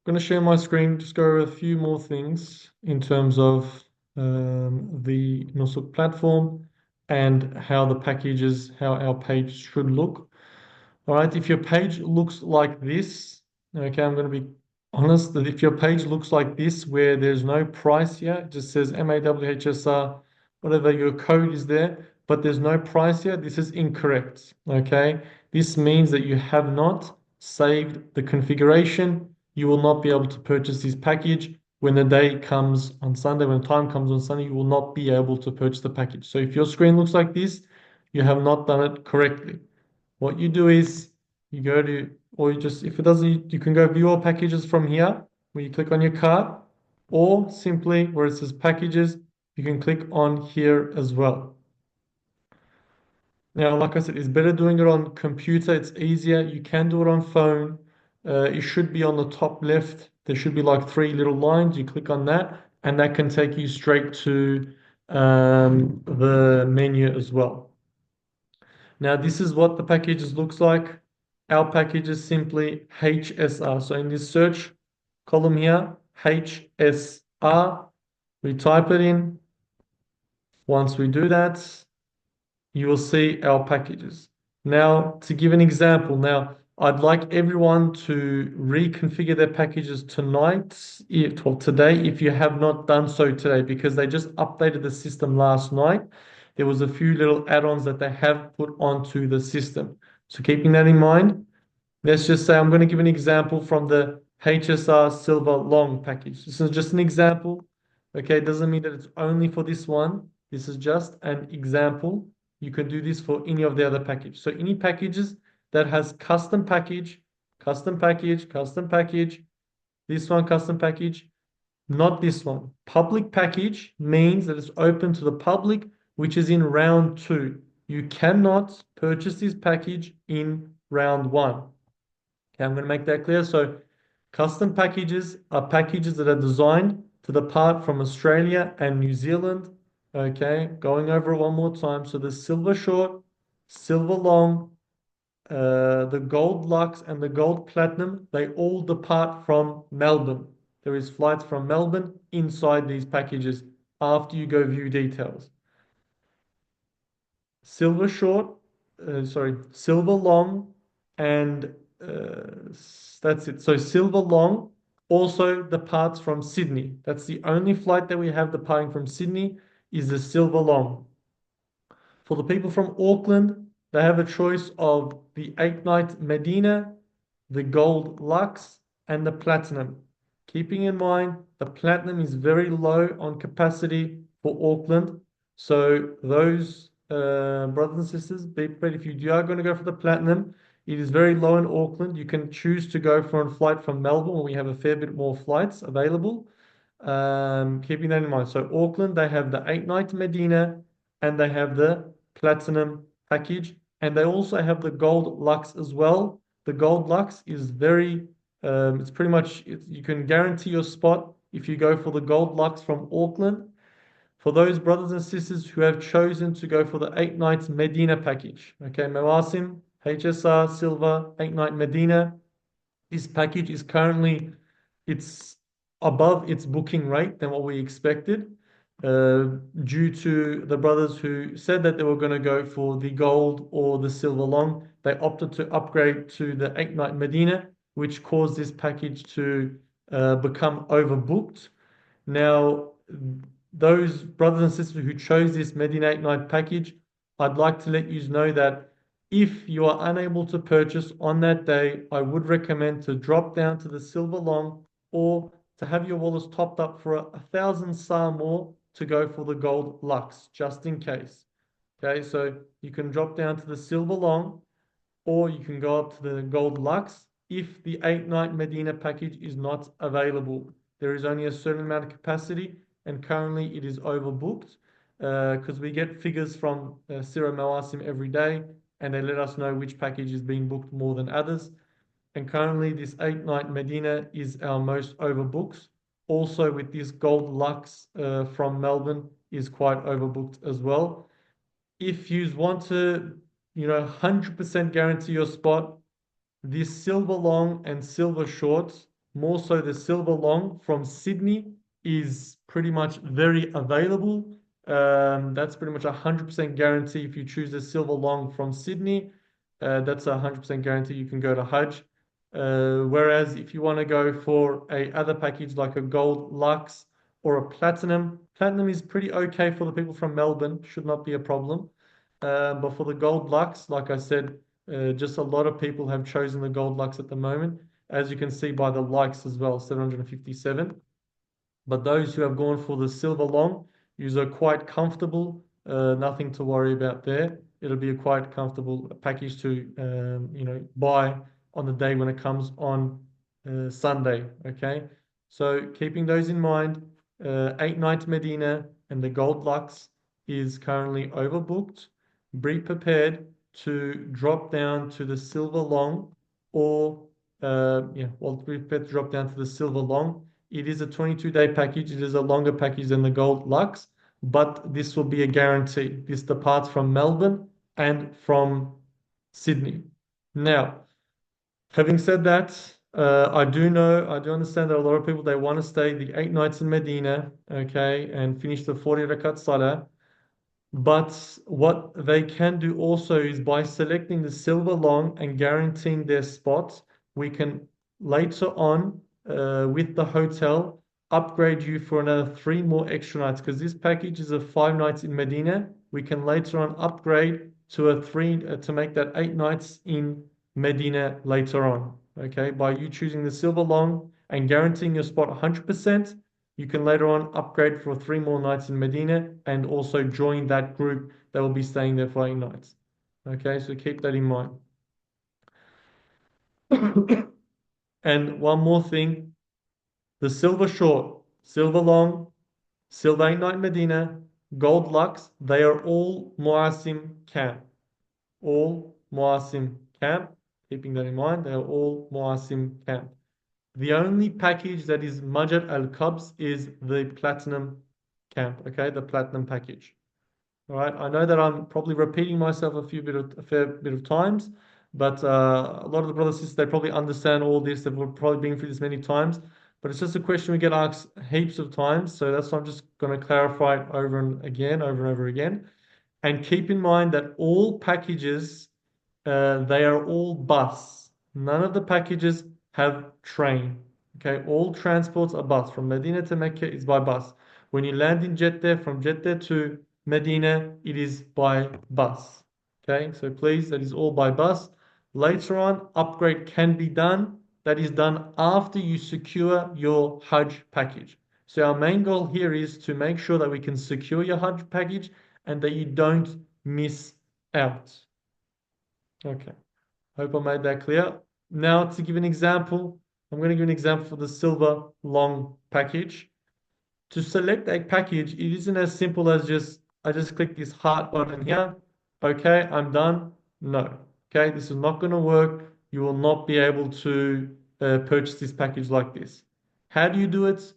going to share my screen, just go over a few more things in terms of the Nusuk platform and how the packages, how our page should look. All right, if your page looks like this, okay, I'm going to be honest that if your page looks like this, where there's no price here, it just says MAWHSR, whatever your code is there, but there's no price here, this is incorrect. Okay, this means that you have not saved the configuration. You will not be able to purchase this package when the day comes on Sunday, when the time comes on Sunday, you will not be able to purchase the package. So if your screen looks like this, you have not done it correctly. What you do is you go to, or you just, if it doesn't, you can go view all packages from here, where you click on your card, or simply where it says packages, you can click on here as well. Now, like I said, it's better doing it on computer. It's easier. You can do it on phone. It should be on the top left. There should be like three little lines. You click on that, and that can take you straight to the menu as well. Now, this is what the packages looks like. Our package is simply HSR. So in this search column here, HSR, we type it in. Once we do that, you will see our packages. Now, to give an example, now I'd like everyone to reconfigure their packages tonight, well, today, if you have not done so today, because they just updated the system last night. There was a few little add-ons that they have put onto the system. So keeping that in mind, let's just say I'm going to give an example from the HSR Silver Long package. This is just an example. Okay, it doesn't mean that it's only for this one. This is just an example. You can do this for any of the other packages. So any packages that has custom package, custom package, custom package, this one custom package, not this one. Public package means that it's open to the public, which is in round two. You cannot purchase this package in round one. Okay, I'm going to make that clear. So custom packages are packages that are designed to depart from Australia and New Zealand. Okay, going over it one more time. So the silver short, silver long, the gold lux and the gold platinum, they all depart from Melbourne. There is flights from Melbourne inside these packages after you go view details. Silver short, silver long, and that's it. So silver long also departs from Sydney. That's the only flight that we have departing from Sydney is the silver long. For the people from Auckland, they have a choice of the 8-night Medina, the gold Lux, and the platinum. Keeping in mind, the platinum is very low on capacity for Auckland. So those brothers and sisters, be prepared. If you are going to go for the platinum, it is very low in Auckland. You can choose to go for a flight from Melbourne, where we have a fair bit more flights available. Keeping that in mind. So Auckland, they have the 8-night Medina and they have the platinum package, and they also have the gold lux as well. The gold lux is very, it's pretty much, you can guarantee your spot if you go for the gold lux from Auckland. For those brothers and sisters who have chosen to go for the 8 nights Medina package, okay, Mawasim, HSR, Silver, 8-night Medina. This package is currently, it's above its booking rate than what we expected, due to the brothers who said that they were going to go for the gold or the silver long. They opted to upgrade to the 8-night Medina, which caused this package to become overbooked. Now, those brothers and sisters who chose this Medina 8-night package, I'd like to let you know that if you are unable to purchase on that day, I would recommend to drop down to the silver long or to have your wallets topped up for 1,000 SAR more to go for the gold lux, just in case. Okay, so you can drop down to the silver long or you can go up to the gold lux if the 8-night Medina package is not available. There is only a certain amount of capacity and currently it is overbooked because we get figures from Sira Mawasim every day and they let us know which package is being booked more than others. And currently, this 8-night Medina is our most overbooked. Also, with this Gold Lux from Melbourne is quite overbooked as well. If you want to, 100% guarantee your spot, this silver long and silver short, more so the silver long from Sydney is pretty much very available. That's pretty much a 100% guarantee if you choose the silver long from Sydney. That's a 100% guarantee you can go to Hajj. Whereas if you want to go for a other package like a gold lux or a platinum, platinum is pretty okay for the people from Melbourne, should not be a problem. But for the gold lux, like I said, just a lot of people have chosen the gold lux at the moment, as you can see by the likes as well, 757. But those who have gone for the silver long, you are quite comfortable. Nothing to worry about there. It'll be a quite comfortable package to buy on the day when it comes on Sunday. Okay, so keeping those in mind, 8 night Medina and the Gold Lux is currently overbooked. Be prepared to drop down to the silver long, or be prepared to drop down to the silver long. It is a 22-day package. It is a longer package than the Gold Lux, but this will be a guarantee. This departs from Melbourne and from Sydney. Now, having said that, I do understand that a lot of people they want to stay the 8 nights in Medina, okay, and finish the 40 rakat salah. But what they can do also is by selecting the silver long and guaranteeing their spot, we can later on, with the hotel, upgrade you for another 3 more extra nights. Because this package is of 5 nights in Medina, we can later on upgrade to a three to make that 8 nights in Medina later on. Okay, by you choosing the silver long and guaranteeing your spot 100%. You can later on upgrade for 3 more nights in Medina and also join that group that will be staying there for 8 nights. Okay, so keep that in mind. And one more thing, the silver short, silver long, silver 8 night Medina, gold lux, they are all Muasim camp. All Muasim camp. Keeping that in mind, they are all Muasim camp. The only package that is Majid Al Qabs is the platinum camp, okay, the platinum package. All right, I know that I'm probably repeating myself a fair bit of times, but a lot of the brothers and sisters they probably understand all this. They've probably been through this many times, but it's just a question we get asked heaps of times. So that's why I'm just going to clarify it over and over again. And keep in mind that all packages, they are all bus. None of the packages have train. Okay, all transports are bus. From Medina to Mecca is by bus. When you land in Jeddah, from Jeddah to Medina, it is by bus. Okay, so please, that is all by bus. Later on, upgrade can be done. That is done after you secure your Hajj package. So our main goal here is to make sure that we can secure your Hajj package and that you don't miss out. Okay, hope I made that clear. Now to give an example, I'm going to give an example for the silver long package. To select a package, it isn't as simple as I just click this heart button here. Okay, I'm done. No. Okay, this is not going to work. You will not be able to purchase this package like this. How do you do it?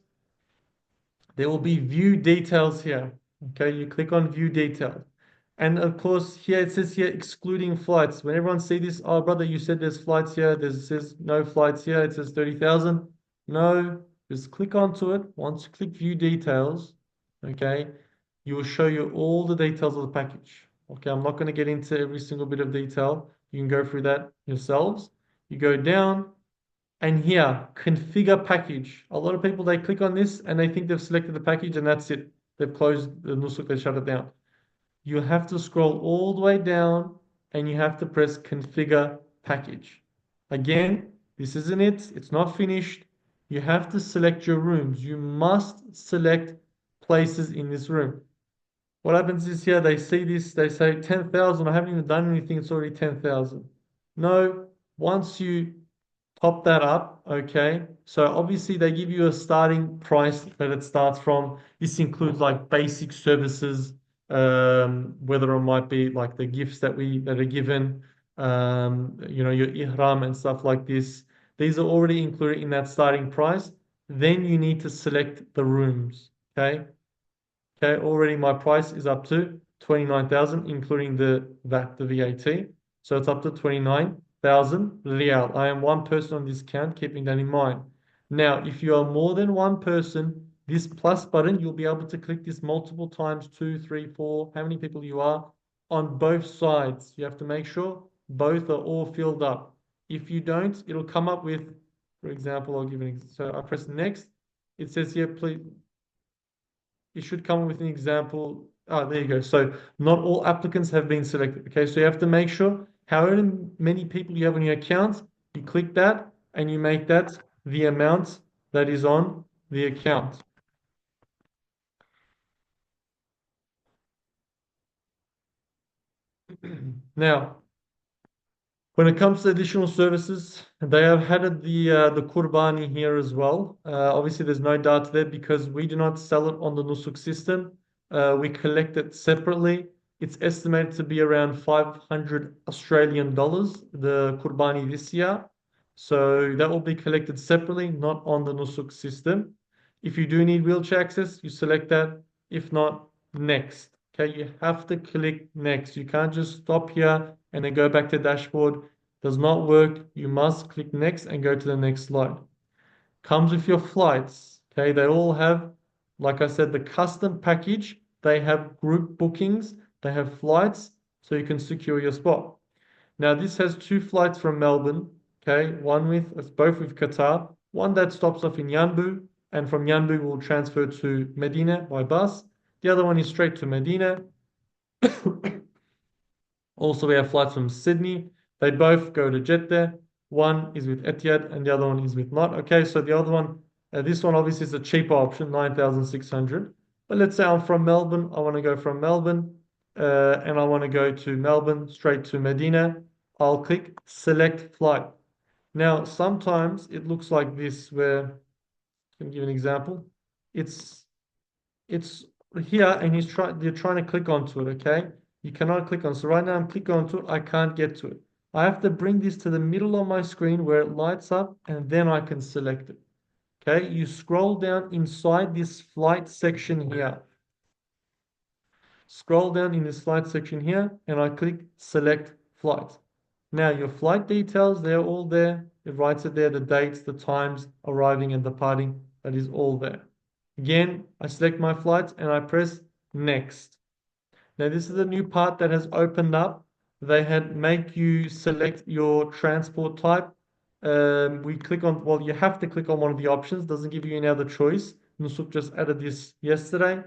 There will be view details here. Okay, you click on view details. And of course, here it says here excluding flights. When everyone see this, oh brother, you said there's flights here. There's it says no flights here. It says 30,000. No, just click onto it. Once you click view details, okay, you will show you all the details of the package. Okay, I'm not going to get into every single bit of detail. You can go through that yourselves. You go down, and here, configure package. A lot of people, they click on this and they think they've selected the package and that's it. They've closed the nusuk, they shut it down. You have to scroll all the way down and you have to press configure package. Again, this isn't it. It's not finished. You have to select your rooms. You must select places in this room. What happens is here, they see this, they say 10,000. I haven't even done anything. It's already 10,000. No, once you top that up, okay? So obviously they give you a starting price that it starts from. This includes like basic services, whether it might be like the gifts that are given, your ihram and stuff like this. These are already included in that starting price. Then you need to select the rooms, okay? Okay, already my price is up to 29,000, including the VAT. So it's up to 29,000 rial. I am one person on this count, keeping that in mind. Now, if you are more than one person, this plus button, you'll be able to click this multiple times, two, three, four, how many people you are, on both sides. You have to make sure both are all filled up. If you don't, it'll come up with, for example, I'll give an example. So I press next. It says here, please, it should come with an example. Ah, there you go. So not all applicants have been selected. Okay, so you have to make sure however many people you have on your account, you click that and you make that the amount that is on the account. Now, when it comes to additional services, they have added the Kurbani here as well. Obviously, there's no data there because we do not sell it on the Nusuk system. We collect it separately. It's estimated to be around 500 Australian dollars, the Kurbani this year. So that will be collected separately, not on the Nusuk system. If you do need wheelchair access, you select that. If not, next. Okay, you have to click next. You can't just stop here and then go back to dashboard. Does not work. You must click next and go to the next slide. Comes with your flights. Okay, they all have, like I said, the custom package. They have group bookings. They have flights, so you can secure your spot. Now this has two flights from Melbourne. Okay, one with it's both with Qatar. One that stops off in Yanbu, and from Yanbu will transfer to Medina by bus. The other one is straight to Medina. Also, we have flights from Sydney. They both go to Jeddah. One is with Etihad and the other one is with Not. Okay, so the other one, this one obviously is a cheaper option, 9,600. But let's say I'm from Melbourne. I want to go from Melbourne and I want to go to Melbourne straight to Medina. I'll click select flight. Now, sometimes it looks like this where, I can give an example. It's it's here and you're trying to click onto it, okay? You cannot click on. So right now I'm clicking onto it, I can't get to it. I have to bring this to the middle of my screen where it lights up and then I can select it. Okay, you scroll down inside this flight section here. Scroll down in this flight section here and I click select flight. Now your flight details, they're all there. It writes it there, the dates, the times, arriving and departing, that is all there. Again, I select my flights and I press next. Now this is a new part that has opened up. They had make you select your transport type. We click on, well, you have to click on one of the options. Doesn't give you any other choice. Nusuk just added this yesterday.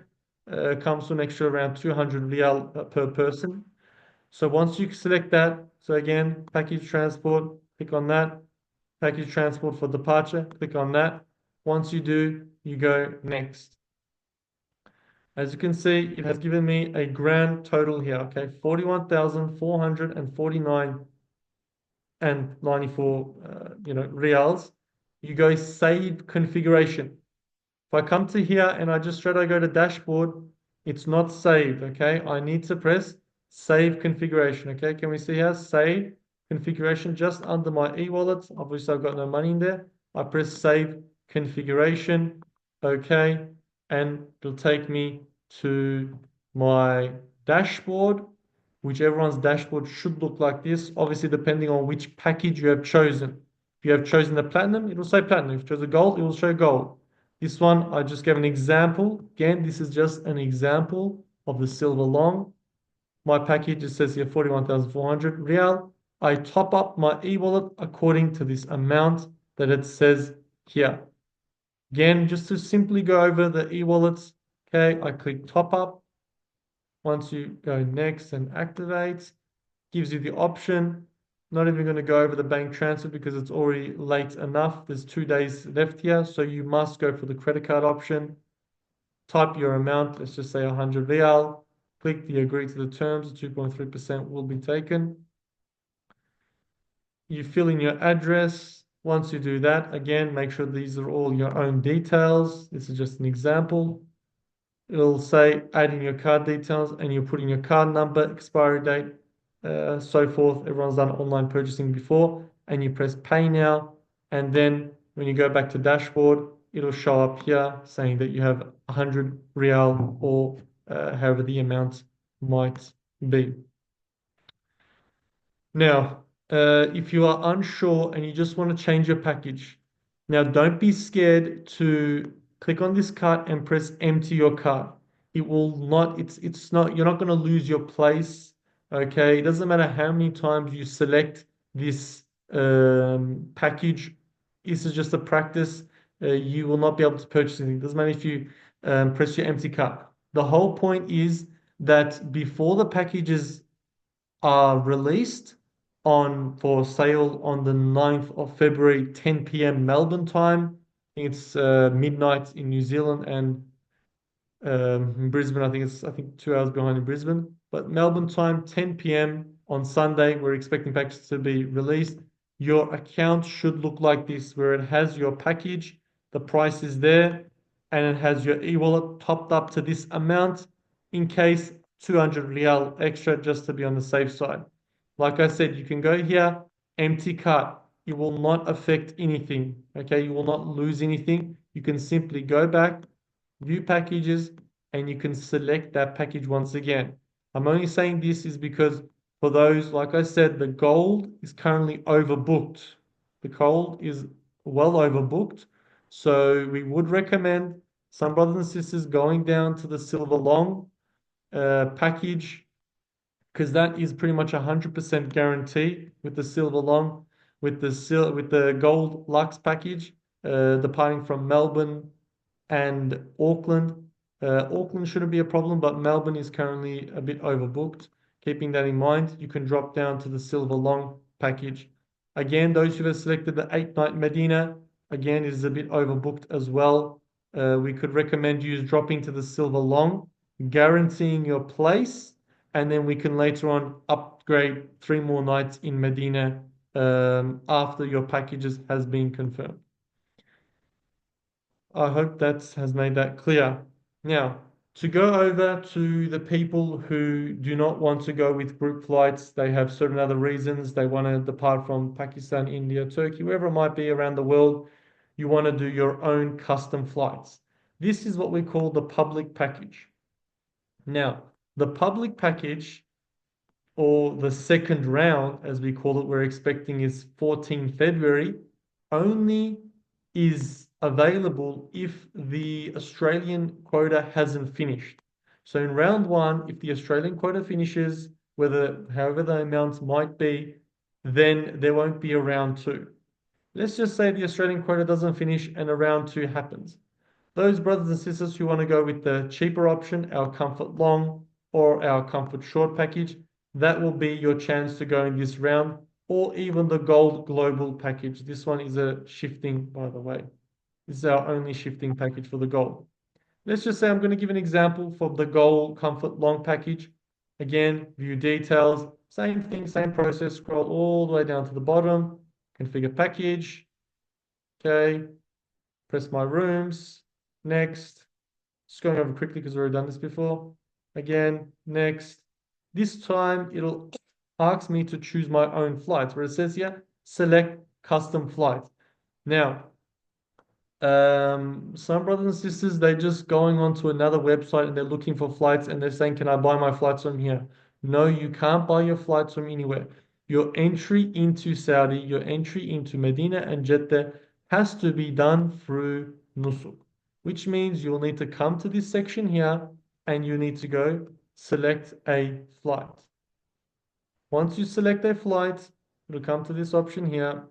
Comes to an extra around 200 rial per person. So once you select that, so again, package transport, click on that. Package transport for departure, click on that. Once you do, you go next. As you can see, it has given me a grand total here, okay? 41,449 and 94, reals. You go save configuration. If I come to here and I just try to go to dashboard, it's not saved, okay? I need to press save configuration, okay? Can we see here, save configuration just under my e-wallet. Obviously, I've got no money in there. I press save configuration, okay? And it'll take me to my dashboard, which everyone's dashboard should look like this, obviously depending on which package you have chosen. If you have chosen the platinum, it will say platinum. If you chose the gold, it will show gold. This one, I just gave an example. Again, this is just an example of the silver long. My package, it says here 41,400 rial. I top up my e-wallet according to this amount that it says here. Again, just to simply go over the e-wallets, okay, I click top up. Once you go next and activate, gives you the option. Not even going to go over the bank transfer because it's already late enough. There's 2 days left here, so you must go for the credit card option. Type your amount, let's just say 100 rial. Click the agree to the terms, 2.3% will be taken. You fill in your address. Once you do that, again, make sure these are all your own details. This is just an example. It'll say add in your card details and you put in your card number, expiry date, so forth. Everyone's done online purchasing before, and you press pay now. And then when you go back to dashboard, it'll show up here saying that you have 100 rial or however the amount might be. Now, if you are unsure and you just want to change your package, Now, don't be scared to click on this cart and press empty your cart. It will not, it's not, you're not going to lose your place. Okay. It doesn't matter how many times you select this package. This is just a practice. You will not be able to purchase anything. It doesn't matter if you press your empty cart. The whole point is that before the packages are released on for sale on the 9th of February, 10 p.m. Melbourne time. I think it's midnight in New Zealand, and in Brisbane, I think 2 hours behind in Brisbane. But Melbourne time, 10 p.m. on Sunday, we're expecting packages to be released. Your account should look like this, where it has your package, the price is there, and it has your e-wallet topped up to this amount in case 200 real extra just to be on the safe side. Like I said, you can go here, empty cart. It will not affect anything. Okay, you will not lose anything. You can simply go back, view packages, and you can select that package once again. I'm only saying this is because for those, like I said, the gold is currently overbooked. The gold is well overbooked. So we would recommend some brothers and sisters going down to the silver long package, because that is pretty much 100% guarantee with the silver long, with the gold Lux package, departing from Melbourne and Auckland. Auckland shouldn't be a problem, but Melbourne is currently a bit overbooked. Keeping that in mind, you can drop down to the silver long package. Again, those who have selected the 8 night Medina, again, it is a bit overbooked as well. We could recommend you dropping to the silver long, guaranteeing your place, and then we can later on upgrade 3 more nights in Medina after your packages has been confirmed. I hope that has made that clear. Now, to go over to the people who do not want to go with group flights, they have certain other reasons. They want to depart from Pakistan, India, Turkey, wherever it might be around the world. You want to do your own custom flights. This is what we call the public package. Now, the public package, or the second round, as we call it, we're expecting is 14 February, only is available if the Australian quota hasn't finished. So in round one, if the Australian quota finishes, whether however the amounts might be, then there won't be a round two. Let's just say the Australian quota doesn't finish and a round two happens. Those brothers and sisters who want to go with the cheaper option, our Comfort Long or our Comfort Short package, that will be your chance to go in this round, or even the Gold Global package. This one is a shifting, by the way. This is our only shifting package for the Gold. Let's just say I'm going to give an example for the Gold Comfort Long package. Again, view details, same thing, same process, scroll all the way down to the bottom, configure package, okay, press my rooms, next. Just going over quickly because we've already done this before. Again, next. This time it'll ask me to choose my own flights, where it says here, select custom flight. Now, some brothers and sisters, they're just going onto another website and they're looking for flights and they're saying, can I buy my flights from here? No, you can't buy your flights from anywhere. Your entry into Saudi, your entry into Medina and Jeddah has to be done through Nusuk, which means you'll need to come to this section here and you need to go select a flight. Once you select a flight, it'll come to this option here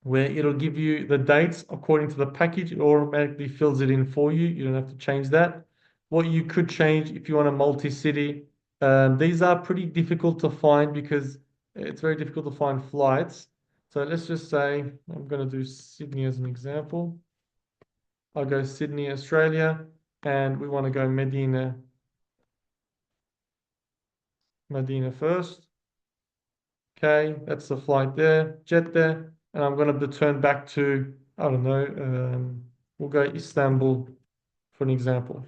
where it'll give you the dates according to the package. It automatically fills it in for you. You don't have to change that. What you could change if you want a multi-city, these are pretty difficult to find because it's very difficult to find flights. So let's just say I'm going to do Sydney as an example. I'll go Sydney, Australia, and we want to go Medina first. Okay, that's the flight there, jet there. And I'm going to return back to, I don't know, we'll go Istanbul for an example.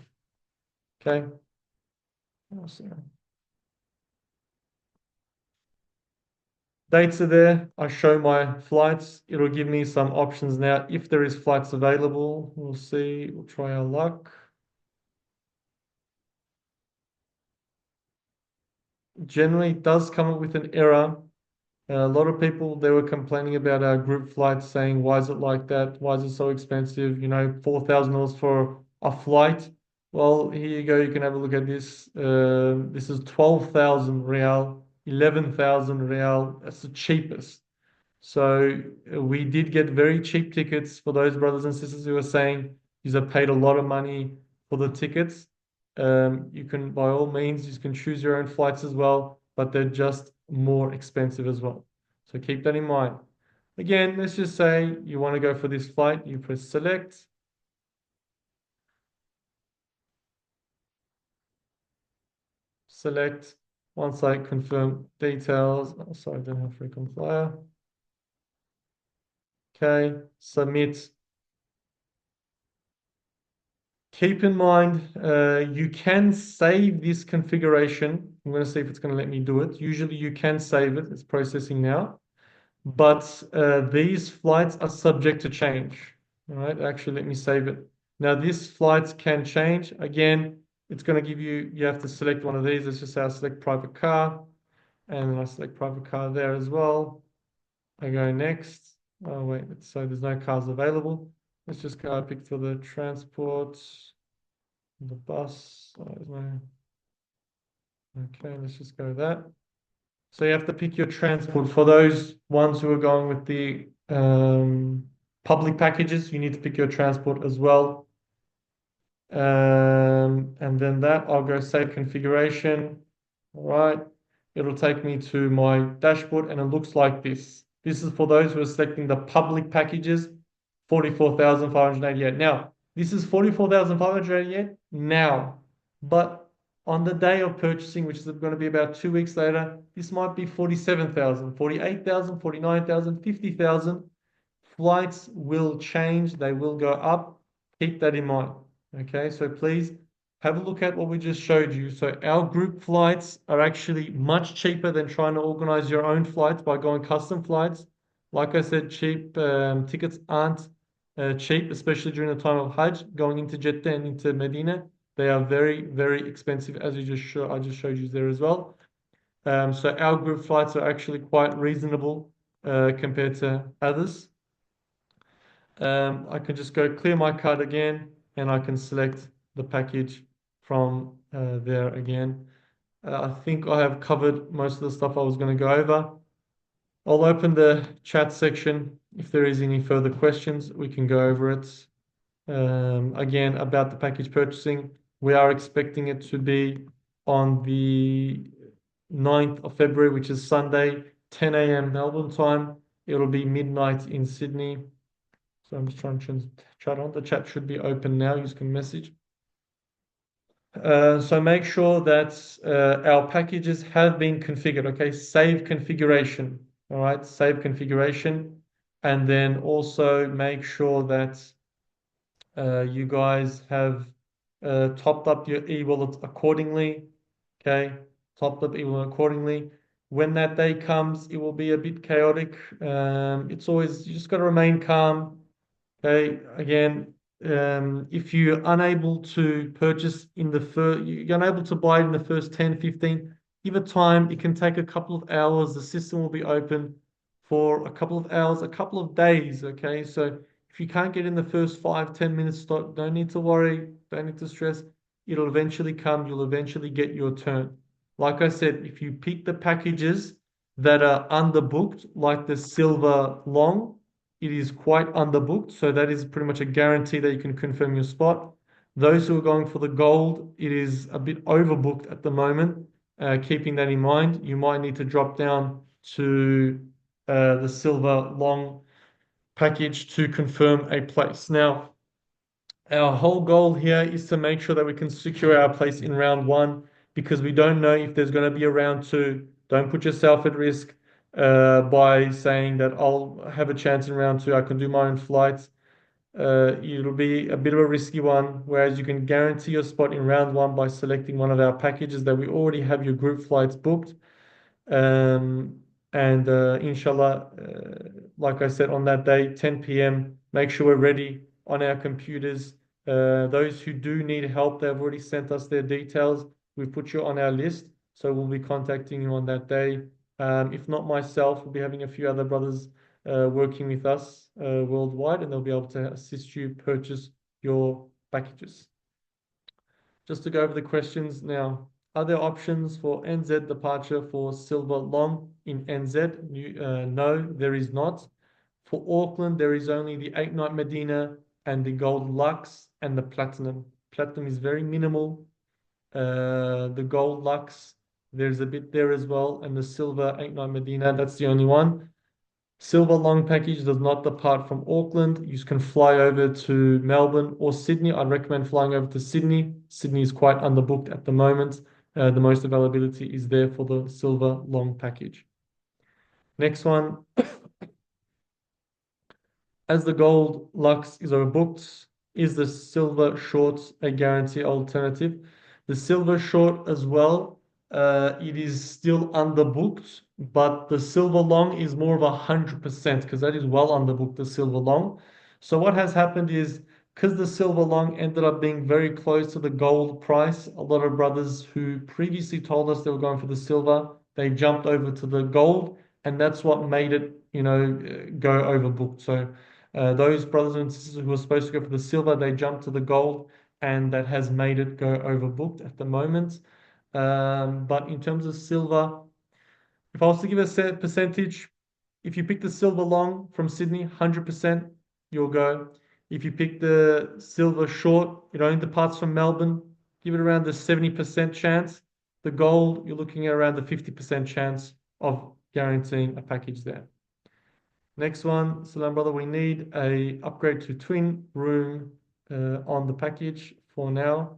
Okay. Dates are there. I show my flights. It'll give me some options now. If there is flights available, we'll see. We'll try our luck. Generally, it does come up with an error. A lot of people, they were complaining about our group flights, saying, why is it like that? Why is it so expensive? $4,000 for a flight. Well, here you go. You can have a look at this. This is 12,000 real, 11,000 real. That's the cheapest. So we did get very cheap tickets for those brothers and sisters who were saying you have paid a lot of money for the tickets. You can, by all means, you can choose your own flights as well, but they're just more expensive as well. So keep that in mind. Again, let's just say you want to go for this flight, you press select, select. Once I confirm details, oh, sorry, I don't have frequent flyer. Okay, submit. Keep in mind, you can save this configuration. I'm going to see if it's going to let me do it. Usually you can save it. It's processing now. But these flights are subject to change. All right, actually, let me save it. Now, these flights can change. Again, it's going to give you, you have to select one of these. Let's just say I select private car, and I select private car there as well. I go next. Oh, wait, so there's no cars available. Let's just go pick for the transport. The bus, there's no. Okay, let's just go with that. So you have to pick your transport. For those ones who are going with the public packages, you need to pick your transport as well. And then that, I'll go save configuration. All right. It'll take me to my dashboard and it looks like this. This is for those who are selecting the public packages, 44,588. Now, this is 44,588 now, but on the day of purchasing, which is going to be about 2 weeks later, this might be 47,000, 48,000, 49,000, 50,000. Flights will change, they will go up. Keep that in mind. Okay, so please have a look at what we just showed you. So our group flights are actually much cheaper than trying to organize your own flights by going custom flights. Like I said, cheap tickets aren't cheap, especially during the time of Hajj, going into Jeddah and into Medina. They are very, very expensive, as I just showed you there as well. So our group flights are actually quite reasonable compared to others. I can just go clear my card again and I can select the package from there again. I think I have covered most of the stuff I was going to go over. I'll open the chat section. If there is any further questions, we can go over it. Again, about the package purchasing, we are expecting it to be on the 9th of February, which is Sunday, 10 a.m. Melbourne time. It'll be midnight in Sydney. So I'm just trying to change the chat on. The chat should be open now. You can message. So make sure that our packages have been configured. Okay, save configuration. All right, save configuration. And then also make sure that you guys have topped up your e-wallet accordingly. Okay, topped up e-wallet accordingly. When that day comes, it will be a bit chaotic. It's always, you just got to remain calm. Okay, again, if you're unable to purchase in the first, you're unable to buy in the first 10, 15, give it time. It can take a couple of hours. The system will be open for a couple of hours, a couple of days. Okay, so if you can't get in the first 5, 10 minutes, don't need to worry, don't need to stress. It'll eventually come. You'll eventually get your turn. Like I said, if you pick the packages that are underbooked, like the silver long, it is quite underbooked, so that is pretty much a guarantee that you can confirm your spot. Those who are going for the gold, it is a bit overbooked at the moment. Keeping that in mind, you might need to drop down to the silver long package to confirm a place. Now, our whole goal here is to make sure that we can secure our place in round one because we don't know if there's going to be a round two. Don't put yourself at risk by saying that I'll have a chance in round two. I can do my own flights. It'll be a bit of a risky one, whereas you can guarantee your spot in round one by selecting one of our packages that we already have your group flights booked. And inshallah, like I said, on that day, 10 p.m., make sure we're ready on our computers. Those who do need help, they've already sent us their details. We've put you on our list, so we'll be contacting you on that day If not myself, we'll be having a few other brothers working with us worldwide, and they'll be able to assist you purchase your packages. Just to go over the questions now. Are there options for NZ departure for silver long in NZ? No, there is not. For Auckland, there is only the 8-night Medina and the Gold Lux and the Platinum. Platinum is very minimal. The Gold Lux, there's a bit there as well, and the Silver 8-night Medina, that's the only one. Silver long package does not depart from Auckland. You can fly over to Melbourne or Sydney. I'd recommend flying over to Sydney. Sydney is quite underbooked at the moment. The most availability is there for the silver long package. Next one, as the gold Lux is overbooked, is the silver short a guarantee alternative? The silver short as well, it is still underbooked, but the silver long is more of 100% because that is well underbooked, the silver long. So what has happened is because the silver long ended up being very close to the gold price, a lot of brothers who previously told us they were going for the silver, they jumped over to the gold, and that's what made it, go overbooked. So those brothers and sisters who were supposed to go for the silver, they jumped to the gold, and that has made it go overbooked at the moment. But in terms of silver, if I was to give a set percentage, if you pick the silver long from Sydney, 100% you'll go. If you pick the silver short, it only departs from Melbourne, give it around the 70% chance. The gold, you're looking at around the 50% chance of guaranteeing a package there. Next one, Salam brother, we need a upgrade to twin room on the package for now.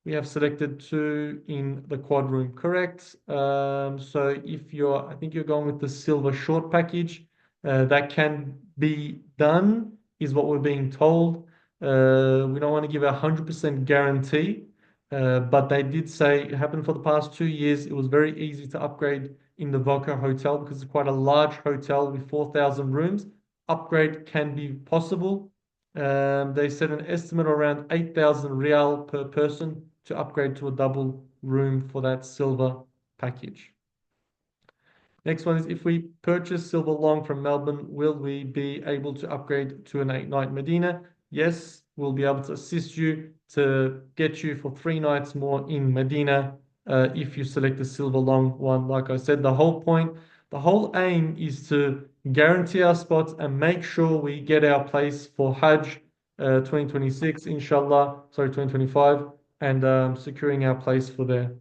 We have selected 2 in the quad room, correct? So I think you're going with the silver short package. That can be done, is what we're being told. We don't want to give a 100% guarantee, but they did say it happened for the past 2 years. It was very easy to upgrade in the Voco Hotel because it's quite a large hotel with 4,000 rooms. Upgrade can be possible. They said an estimate around 8,000 Rial per person to upgrade to a double room for that silver package. Next one is, if we purchase silver long from Melbourne, will we be able to upgrade to an 8-night Medina? Yes, we'll be able to assist you to get you for 3 nights more in Medina if you select the silver long one. Like I said, the whole aim is to guarantee our spots and make sure we get our place for Hajj 2026, inshallah, sorry, 2025, and securing our place for there.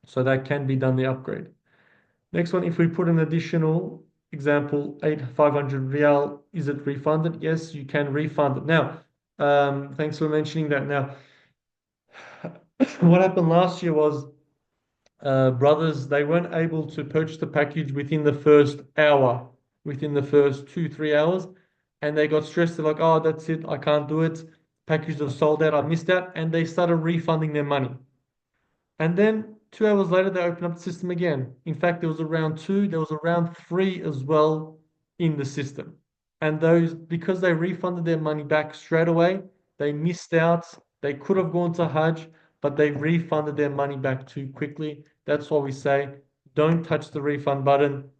So that can be done, the upgrade. Next one, if we put an additional example, 500 Rial, is it refunded? Yes, you can refund it. Now, thanks for mentioning that. Now, what happened last year was brothers, they weren't able to purchase the package within the first hour, within the first 2, 3 hours, and they got stressed. They're like, oh, that's it, I can't do it. Packages are sold out, I missed out, and they started refunding their money. And then 2 hours later, they opened up the system again. In fact, there was a round 2, there was a round 3 as well in the system. And those, because they refunded their money back straight away, they missed out. They could have gone to Hajj, but they refunded their money back too quickly. That's why we say, don't touch the refund button.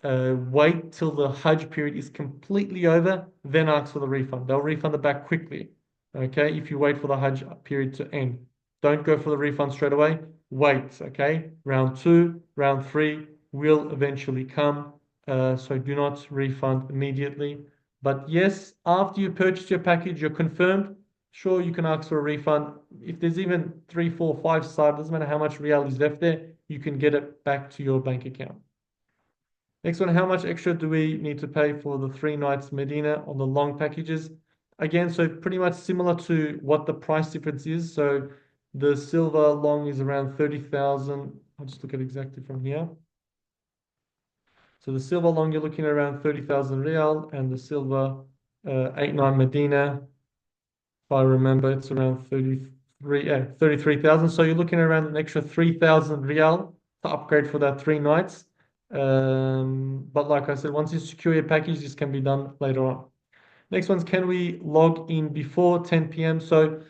Wait till the Hajj period is completely over, then ask for the refund. They'll refund it back quickly. Okay, if you wait for the Hajj period to end. Don't go for the refund straight away. Wait, okay? Round 2, round 3 will eventually come. So do not refund immediately. But yes, after you purchase your package, you're confirmed. Sure, you can ask for a refund. If there's even 3, 4, 5 side, doesn't matter how much Rial is left there, you can get it back to your bank account. Next one, how much extra do we need to pay for the 3 nights Medina on the long packages? Again, so pretty much similar to what the price difference is. So the silver long is around 30,000. I'll just look at exactly from here. So the silver long, you're looking at around 30,000 Rial, and the silver 8-night Medina, if I remember, it's around 33,000. So you're looking at around an extra 3,000 Rial to upgrade for that 3 nights. But like I said, once you secure your package, this can be done later on. Next one's, can we log in before 10 p.m.? So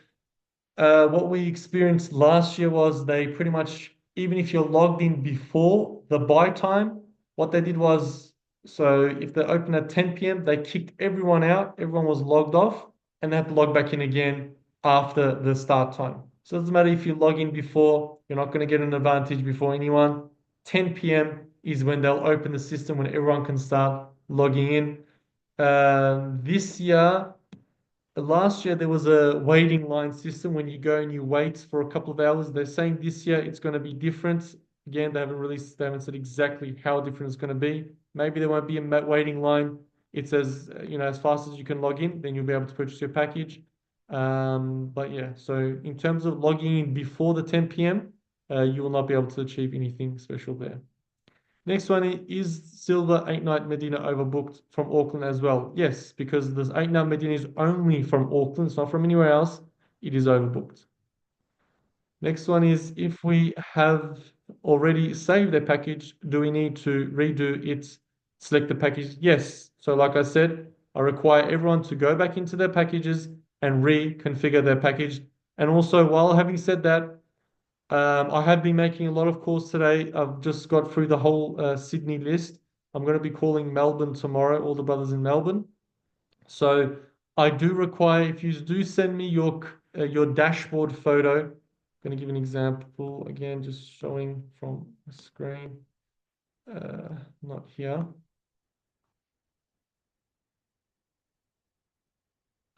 what we experienced last year was they pretty much, even if you're logged in before the buy time, What they did was, so if they opened at 10 p.m., they kicked everyone out. Everyone was logged off, and they had to log back in again after the start time. So it doesn't matter if you log in before, you're not going to get an advantage before anyone. 10 p.m. is when they'll open the system when everyone can start logging in. This year, last year there was a waiting line system when you go and you wait for a couple of hours. They're saying this year it's going to be different. Again, they haven't said exactly how different it's going to be. Maybe there won't be a waiting line. It says, as fast as you can log in, then you'll be able to purchase your package. But yeah, so in terms of logging in before the 10 p.m., you will not be able to achieve anything special there. Next one is Silver 8 Night Medina overbooked from Auckland as well? Yes, because this 8 Night Medina is only from Auckland, it's not from anywhere else. It is overbooked. Next one is if we have already saved a package, do we need to redo it, select the package? Yes. So like I said, I require everyone to go back into their packages and reconfigure their package. And also, while having said that, I have been making a lot of calls today. I've just got through the whole Sydney list. I'm going to be calling Melbourne tomorrow, all the brothers in Melbourne. So I do require, if you do send me your dashboard photo, I'm going to give an example again, just showing from the screen, not here.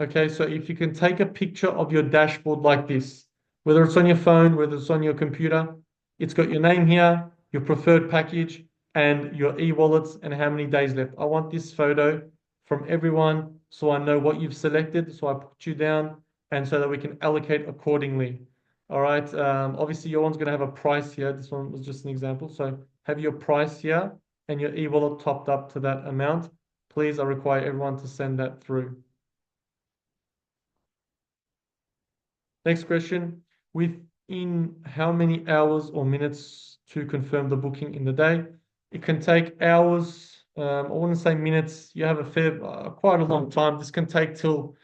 Okay, so if you can take a picture of your dashboard like this, whether it's on your phone, whether it's on your computer, it's got your name here, your preferred package, and your e-wallets and how many days left. I want this photo from everyone so I know what you've selected, so I put you down, and so that we can allocate accordingly. All right, obviously your one's going to have a price here. This one was just an example. So have your price here and your e-wallet topped up to that amount. Please, I require everyone to send that through. Next question. Within how many hours or minutes to confirm the booking in the day? It can take hours. I wouldn't say minutes. You have quite a long time. This can take till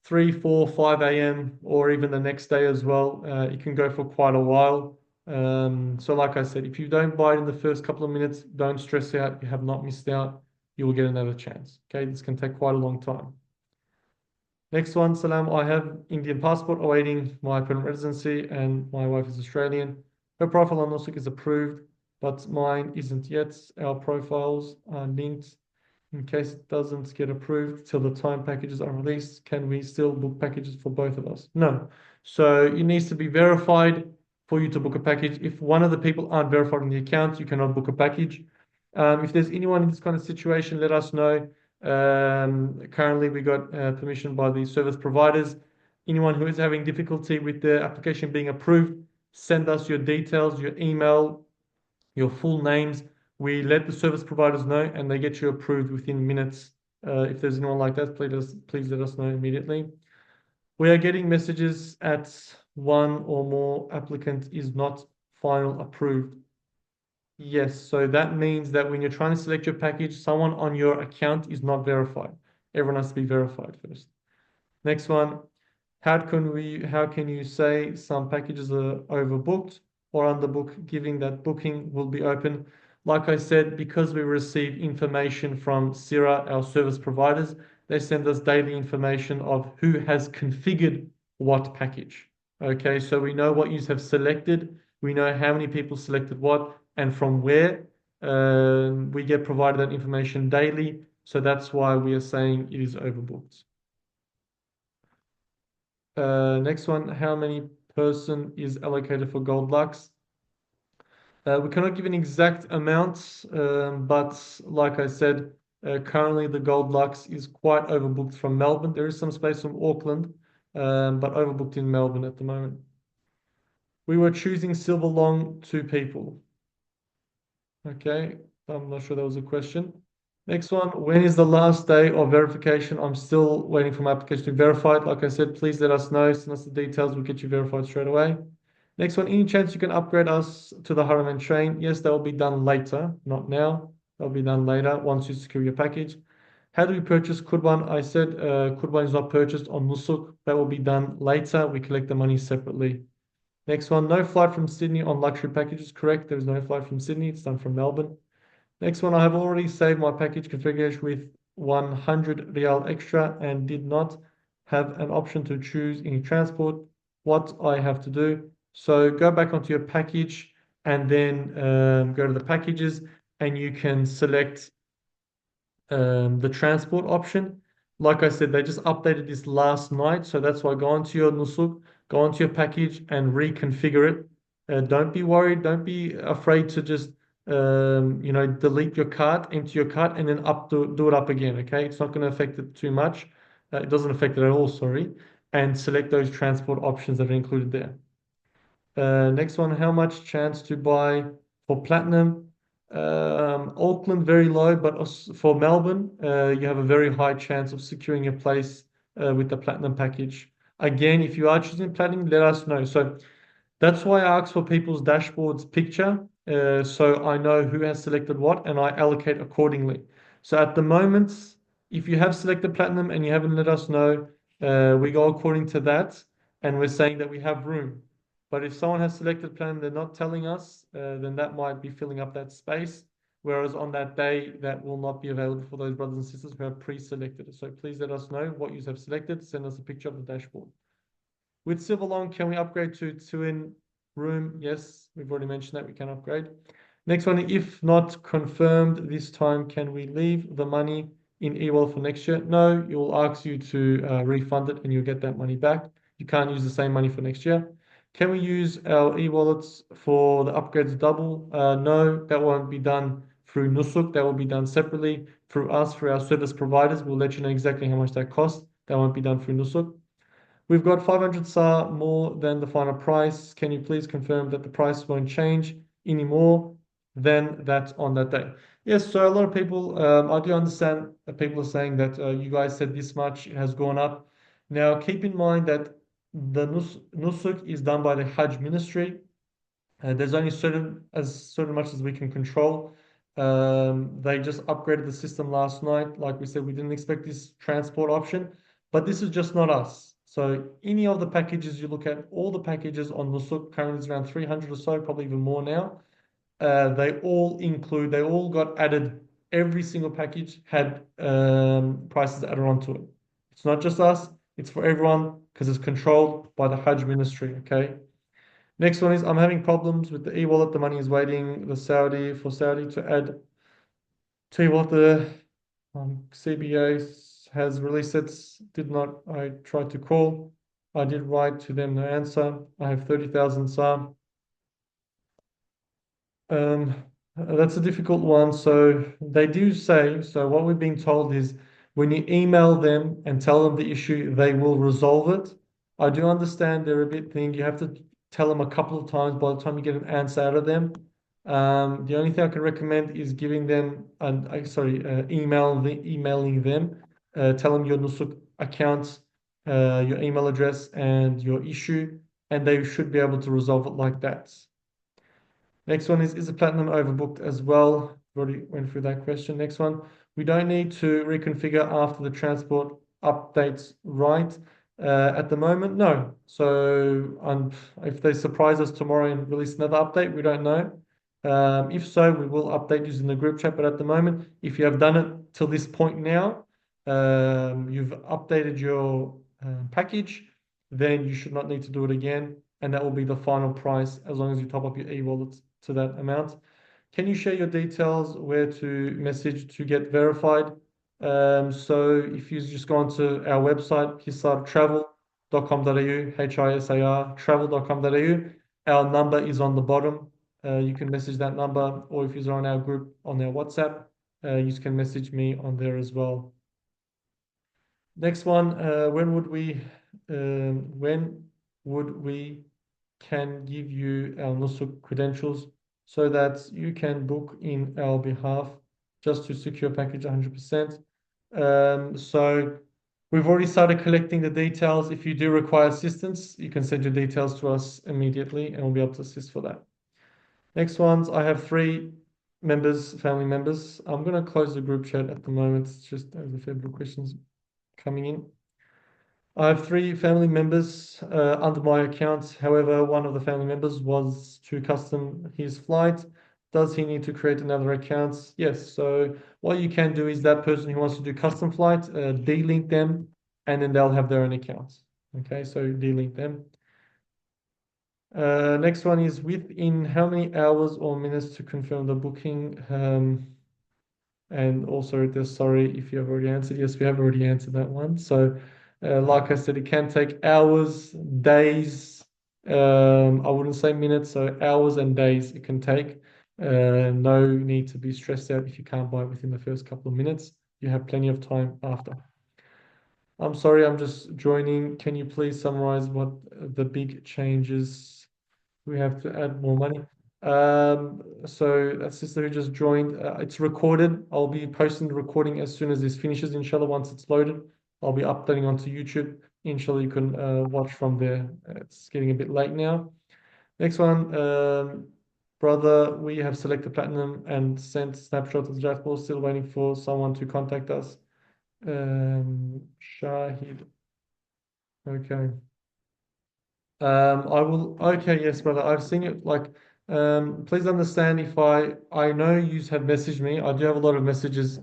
3, 4, 5 a.m. or even the next day as well. It can go for quite a while. So like I said, if you don't buy it in the first couple of minutes, don't stress out. You have not missed out. You will get another chance. Okay, this can take quite a long time. Next one, Salam. I have Indian passport awaiting my permanent residency, and my wife is Australian. Her profile on Nusuk is approved, but mine isn't yet. Our profiles are linked. In case it doesn't get approved till the time packages are released, can we still book packages for both of us? No. So it needs to be verified for you to book a package. If one of the people aren't verified on the account, you cannot book a package. If there's anyone in this kind of situation, let us know. Currently, we got permission by the service providers. Anyone who is having difficulty with their application being approved, send us your details, your email, your full names. We let the service providers know, and they get you approved within minutes. If there's anyone like that, please let us know immediately. We are getting messages at one or more applicant is not final approved. Yes, so that means that when you're trying to select your package, someone on your account is not verified. Everyone has to be verified first. Next one, how can you say some packages are overbooked or underbooked, given that booking will be open? Like I said, because we receive information from Sira, our service providers, they send us daily information of who has configured what package. Okay, so we know what you have selected, we know how many people selected what, and from where. We get provided that information daily, so that's why we are saying it is overbooked. Next one, how many person is allocated for Gold Lux? We cannot give an exact amount, but like I said, currently the Gold Lux is quite overbooked from Melbourne. There is some space from Auckland, but overbooked in Melbourne at the moment. We were choosing Silver Long 2 people. Okay, I'm not sure that was a question. Next one, when is the last day of verification? I'm still waiting for my application to be verified. Like I said, please let us know. Send us the details. We'll get you verified straight away. Next one, any chance you can upgrade us to the Harriman train? Yes, that will be done later, not now. That'll be done later once you secure your package. How do we purchase Kurban? I said Kurban is not purchased on Nusuk. That will be done later. We collect the money separately. Next one, no flight from Sydney on luxury packages. Correct, there is no flight from Sydney. It's done from Melbourne. Next one, I have already saved my package configuration with 100 Real extra and did not have an option to choose any transport. What I have to do? So go back onto your package and then go to the packages and you can select the transport option. Like I said, they just updated this last night, so that's why go onto your Nusuk, go onto your package and reconfigure it. Don't be worried, don't be afraid to just delete your cart, empty your cart, and then do it up again. Okay, it's not going to affect it too much. It doesn't affect it at all, sorry. And select those transport options that are included there. Next one, how much chance to buy for platinum? Auckland, very low, but for Melbourne, you have a very high chance of securing a place with the platinum package. Again, if you are choosing platinum, let us know. So that's why I ask for people's dashboards picture, so I know who has selected what and I allocate accordingly. So at the moment, if you have selected platinum and you haven't let us know, we go according to that, and we're saying that we have room. But if someone has selected platinum, they're not telling us, then that might be filling up that space. Whereas on that day, that will not be available for those brothers and sisters who have pre-selected it. So please let us know what you have selected. Send us a picture of the dashboard. With Silverlong, can we upgrade to two-in room? Yes, we've already mentioned that we can upgrade. Next one, if not confirmed this time, can we leave the money in e-wallet for next year? No, it will ask you to refund it and you'll get that money back. You can't use the same money for next year. Can we use our e-wallets for the upgrades double? No, that won't be done through Nusuk. That will be done separately through us, through our service providers. We'll let you know exactly how much that costs. That won't be done through Nusuk. We've got 500 SAR more than the final price. Can you please confirm that the price won't change any more than that on that day? Yes, so a lot of people, I do understand that people are saying that you guys said this much, it has gone up. Now, keep in mind that the nusuk is done by the Hajj ministry. There's only certain much as we can control. They just upgraded the system last night. Like we said, we didn't expect this transport option, but this is just not us. So any of the packages you look at, all the packages on Nusuk currently is around 300 or so, probably even more now. They all got added. Every single package had prices added onto it. It's not just us, it's for everyone because it's controlled by the Hajj ministry, okay? Next one is I'm having problems with the e-wallet. The money is waiting for Saudi to add to what the CBA has released. It did not. I tried to call. I did write to them. No answer. I have 30,000 SAR. Um, that's a difficult one. So they do say, so what we've been told is when you email them and tell them the issue, they will resolve it. I do understand they're a bit thing. You have to tell them a couple of times by the time you get an answer out of them. The only thing I can recommend is giving them, emailing them, tell them your Nusuk account, your email address, and your issue, and they should be able to resolve it like that. Next one is the platinum overbooked as well? Already went through that question. Next one, we don't need to reconfigure after the transport updates, right? At the moment, no. So if they surprise us tomorrow and release another update, we don't know. If so, we will update you in the group chat. But at the moment, if you have done it till this point now, you've updated your package, then you should not need to do it again. And that will be the final price as long as you top up your e-wallets to that amount. Can you share your details where to message to get verified? So if you just go onto our website, hisartravel.com.au, Hisar travel.com.au, our number is on the bottom. You can message that number, or if you're on our group on our WhatsApp, you can message me on there as well. Next one, when would we can give you our Nusuk credentials so that you can book in our behalf just to secure package 100%. So we've already started collecting the details. If you do require assistance, you can send your details to us immediately and we'll be able to assist for that. Next ones, I have three family members. I'm going to close the group chat at the moment. It's just there's a fair bit of questions coming in. I have three family members under my account. However, one of the family members was to custom his flight. Does he need to create another account? Yes. So what you can do is that person who wants to do custom flight, de-link them, and then they'll have their own accounts. Okay, so de-link them. Next one is within how many hours or minutes to confirm the booking? And also, this, sorry if you have already answered. Yes, we have already answered that one. So, like I said, it can take hours, days. I wouldn't say minutes, so hours and days it can take. No need to be stressed out if you can't buy it within the first couple of minutes. You have plenty of time after. I'm sorry, I'm just joining. Can you please summarize what the big changes we have to add more money? So that's sister who just joined. It's recorded. I'll be posting the recording as soon as this finishes, inshallah. Once it's loaded, I'll be uploading onto YouTube. Inshallah, you can watch from there. It's getting a bit late now. Next one, brother, we have selected platinum and sent snapshots of the dashboard. Still waiting for someone to contact us. Shahid. Okay. I will. Okay, yes, brother. I've seen it. Like, please understand if I know you have messaged me. I do have a lot of messages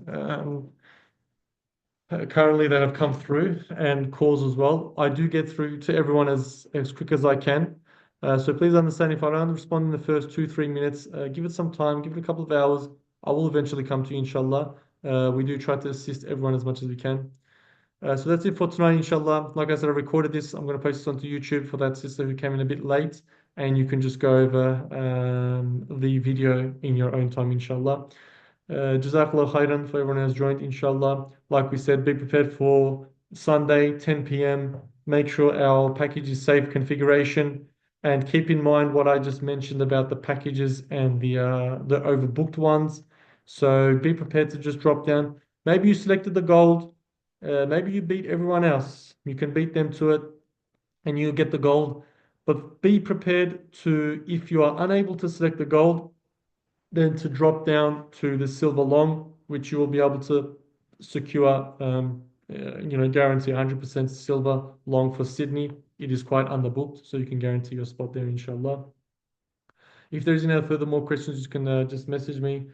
currently that have come through and calls as well. I do get through to everyone as quick as I can. So please understand if I don't respond in the first 2, 3 minutes, give it some time, give it a couple of hours. I will eventually come to you, inshallah. We do try to assist everyone as much as we can. So that's it for tonight, inshallah. Like I said, I recorded this. I'm going to post this onto YouTube for that sister who came in a bit late. And you can just go over the video in your own time, inshallah. Jazakallah khairan for everyone who has joined, inshallah. Like we said, be prepared for Sunday, 10 p.m. Make sure our package is safe configuration. And keep in mind what I just mentioned about the packages and the overbooked ones. So be prepared to just drop down. Maybe you selected the gold. Maybe you beat everyone else. You can beat them to it and you get the gold. But be prepared to, if you are unable to select the gold, then to drop down to the silver long, which you will be able to secure, guarantee 100% silver long for Sydney. It is quite underbooked, so you can guarantee your spot there, inshallah. If there's any further more questions, you can just message me.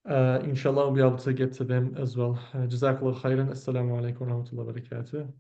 Inshallah, I'll be able to get to them as well. Jazakallah khairan. Assalamu alaikum wa rahmatullahi wa barakatuh.